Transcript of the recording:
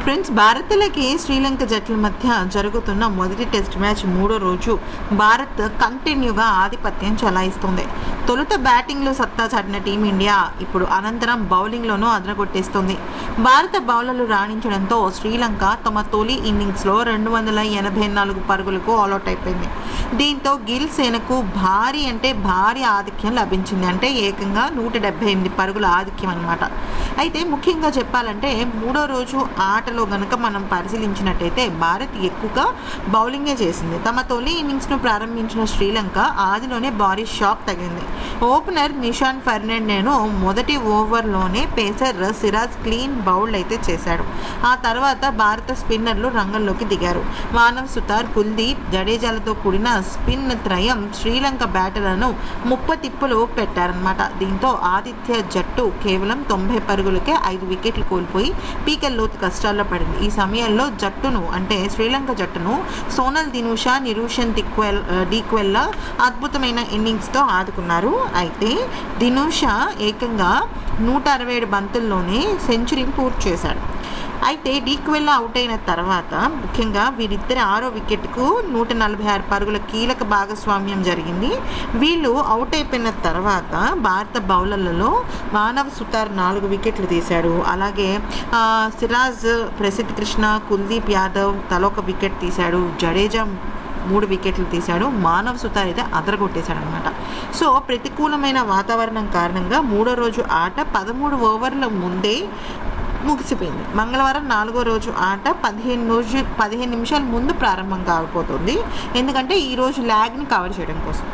Friends, భారత్లకి Sri Lanka జట్ల మధ్య జరుగుతున్న మొదటి టెస్ట్ మ్యాచ్ మూడో రోజు భారత్ కంటిన్యూగా ఆధిపత్యం చెలాయిస్తుంది. తొలుత బ్యాటింగ్లో సత్తా చాటిన టీమిండియా ఇప్పుడు అనంతరం బౌలింగ్లోనూ అదరగొట్టేస్తుంది. భారత బౌలర్లు రాణించడంతో శ్రీలంక తమ తొలి ఇన్నింగ్స్లో 284 పరుగులకు ఆల్అౌట్ అయిపోయింది. దీంతో గిల్ సేనకు భారీ ఆధిక్యం లభించింది. అంటే ఏకంగా 178 పరుగుల ఆధిక్యం అన్నమాట. అయితే ముఖ్యంగా చెప్పాలంటే మూడో రోజు ఆటలో గనక మనం పరిశీలించినట్టయితే భారత్ ఎక్కువగా బౌలింగే చేసింది. తమ తొలి ఇన్నింగ్స్ను ప్రారంభించిన శ్రీలంక ఆదిలోనే భారీ షాక్ తగిలింది. ఓపెనర్ నిషాన్ ఫెర్నాండెను మొదటి ఓవర్లోనే పేసర్ సిరాజ్ క్లీన్ బౌల్డ్ అయితే చేశాడు. ఆ తర్వాత భారత స్పిన్నర్లు రంగంలోకి దిగారు. మానవ్ సుతార్, కుల్దీప్, జడేజాలతో కూడిన స్పిన్ త్రయం శ్రీలంక బ్యాటర్లను ముప్పతిప్పులు పెట్టారన్నమాట. దీంతో ఆతిథ్య జట్టు కేవలం 90 పరుగులకే 5 వికెట్లు కోల్పోయి పీకెల్లోతు కష్టాల్లో పడింది. ఈ సమయంలో శ్రీలంక జట్టును సోనల్ దినుషా, నిరూషన్ డీక్వెల్ల అద్భుతమైన ఇన్నింగ్స్తో ఆదుకున్నారు. అయితే దినుషా ఏకంగా 167 బంతుల్లోనే సెంచరీ పూర్తి చేశాడు. అయితే డీక్వెల్ల అవుట్ అయిన తర్వాత ముఖ్యంగా వీరిద్దరి 6వ వికెట్కు 146 పరుగుల కీలక భాగస్వామ్యం జరిగింది. వీళ్ళు అవుట్ అయిపోయిన తర్వాత భారత బౌలర్లలో మానవ్ సుతార్ 4 వికెట్లు తీశాడు. అలాగే సిరాజ్, ప్రసిద్ధ్ కృష్ణ, కుల్దీప్ యాదవ్ తలొక వికెట్ తీశాడు. జడేజా 3 వికెట్లు తీశాడు. మానవ్ సుతార్ అయితే అదరగొట్టేశాడు అనమాట. సో ప్రతికూలమైన వాతావరణం కారణంగా మూడో రోజు ఆట 13 ఓవర్ల ముందే ముగిసిపోయింది. మంగళవారం 4వ రోజు ఆట 15 నిమిషాల ముందు ప్రారంభం కాబోతుంది. ఎందుకంటే ఈరోజు ల్యాగ్ని కవర్ చేయడం కోసం.